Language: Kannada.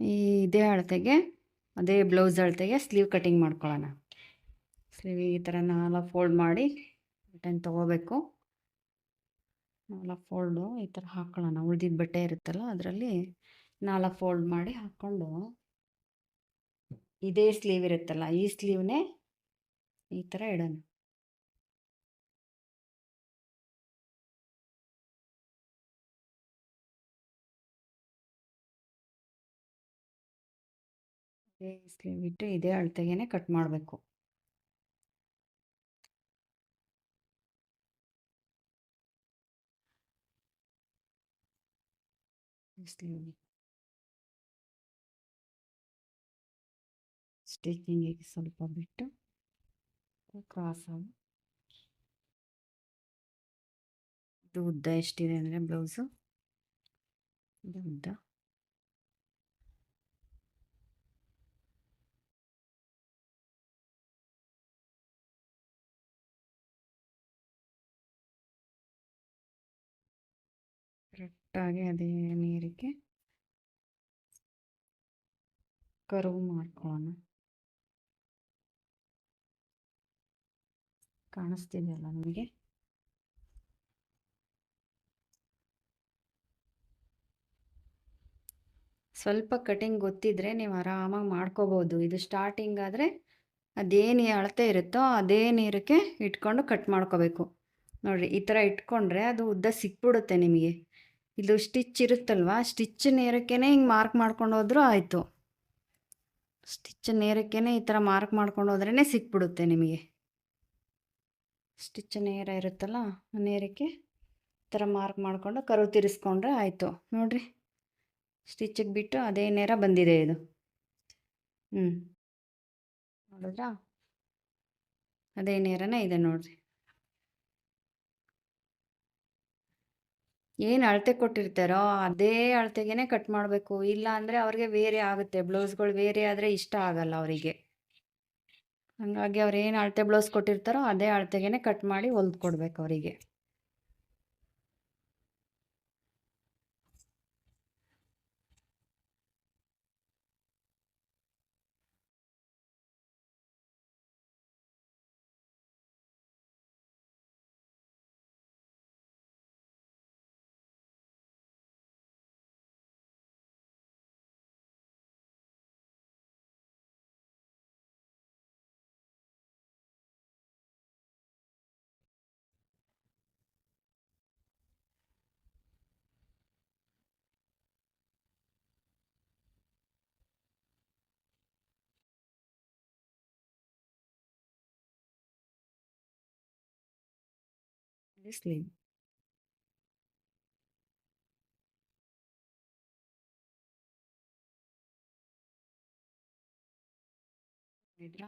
ಇದೇ ಅಳತೆಗೆ ಅದೇ ಬ್ಲೌಸ್ ಅಳತೆಗೆ ಸ್ಲೀವ್ ಕಟಿಂಗ್ ಮಾಡ್ಕೊಳ್ಳೋಣ. ಸ್ಲೀವ್ ಈ ಥರ 4 ಫೋಲ್ಡ್ ಮಾಡಿ ಬಟನ್ ತೊಗೋಬೇಕು. 4 ಫೋಲ್ಡು ಈ ಥರ ಹಾಕ್ಕೊಳ್ಳೋಣ. ಉಳ್ದಿದ್ದ ಬಟ್ಟೆ ಇರುತ್ತಲ್ಲ ಅದರಲ್ಲಿ 4 ಫೋಲ್ಡ್ ಮಾಡಿ ಹಾಕ್ಕೊಂಡು ಇದೇ ಸ್ಲೀವ್ ಇರುತ್ತಲ್ಲ ಈ ಸ್ಲೀವ್ನೇ ಈ ಥರ ಇಡೋಣ. ಇದೇ ಸ್ಲೀವ್ ಇಟ್ಟು ಇದೇ ಅಳತೆಗೆ ಕಟ್ ಮಾಡಬೇಕು. ಸ್ಲೀವ್ ಸ್ಟಿಚಿಂಗಿಗೆ ಸ್ವಲ್ಪ ಬಿಟ್ಟು ಕ್ರಾಸ್ ಆಗಿ ಇದು ಉದ್ದ ಎಷ್ಟಿದೆ ಅಂದರೆ ಬ್ಲೌಸು ಇದು ಉದ್ದ ಕರೆಕ್ಟಾಗಿ ಅದೇ ನೀರಿಗೆ ಕರ್ವ್ ಮಾಡ್ಕೊಳ್ಳೋಣ. ಕಾಣಿಸ್ತಿದೆಯಲ್ಲ ನಿಮಗೆ? ಸ್ವಲ್ಪ ಕಟಿಂಗ್ ಗೊತ್ತಿದ್ರೆ ನೀವು ಆರಾಮಾಗಿ ಮಾಡ್ಕೋಬೋದು. ಇದು ಸ್ಟಾರ್ಟಿಂಗ್ ಆದರೆ ಅದೇನು ಅಳತೆ ಇರುತ್ತೋ ಅದೇ ನೀರಕ್ಕೆ ಇಟ್ಕೊಂಡು ಕಟ್ ಮಾಡ್ಕೋಬೇಕು. ನೋಡಿರಿ ಈ ಥರ ಇಟ್ಕೊಂಡ್ರೆ ಅದು ಉದ್ದ ಸಿಕ್ಬಿಡುತ್ತೆ ನಿಮಗೆ. ಇದು ಸ್ಟಿಚ್ ಇರುತ್ತಲ್ವ, ಸ್ಟಿಚ್ ನೇರಕ್ಕೇ ಹಿಂಗೆ ಮಾರ್ಕ್ ಮಾಡ್ಕೊಂಡು ಹೋದ್ರೂ ಆಯಿತು. ಸ್ಟಿಚ್ ನೇರಕ್ಕೇ ಈ ಥರ ಮಾರ್ಕ್ ಮಾಡ್ಕೊಂಡು ಹೋದ್ರೇ ಸಿಕ್ಬಿಡುತ್ತೆ ನಿಮಗೆ. ಸ್ಟಿಚ್ ನೇರ ಇರುತ್ತಲ್ಲ ನೇರಕ್ಕೆ ಈ ಥರ ಮಾರ್ಕ್ ಮಾಡಿಕೊಂಡು ಕರು ತಿರ್ಸ್ಕೊಂಡ್ರೆ ಆಯಿತು. ನೋಡಿರಿ ಸ್ಟಿಚ್ಚಿಗೆ ಬಿಟ್ಟು ಅದೇ ನೇರ ಬಂದಿದೆ ಇದು. ನೋಡಿದ್ರಾ? ಅದೇ ನೇರನೇ ಇದೆ ನೋಡಿರಿ. ಏನು ಅಳತೆ ಕೊಟ್ಟಿರ್ತಾರೋ ಅದೇ ಅಳತೆಗೆ ಕಟ್ ಮಾಡಬೇಕು. ಇಲ್ಲ ಅಂದರೆ ಅವ್ರಿಗೆ ವೇರಿ ಆಗುತ್ತೆ. ಬ್ಲೌಸ್ಗಳು ವೇರಿ ಆದರೆ ಇಷ್ಟ ಆಗಲ್ಲ ಅವರಿಗೆ. ಹಾಗಾಗಿ ಅವ್ರು ಏನು ಅಳತೆ ಬ್ಲೌಸ್ ಕೊಟ್ಟಿರ್ತಾರೋ ಅದೇ ಅಳತೆಗೆ ಕಟ್ ಮಾಡಿ ಹೊಲ್ದು ಕೊಡ್ಬೇಕು ಅವರಿಗೆ. ಸ್ಲೀವ್ ಇದ್ರಾ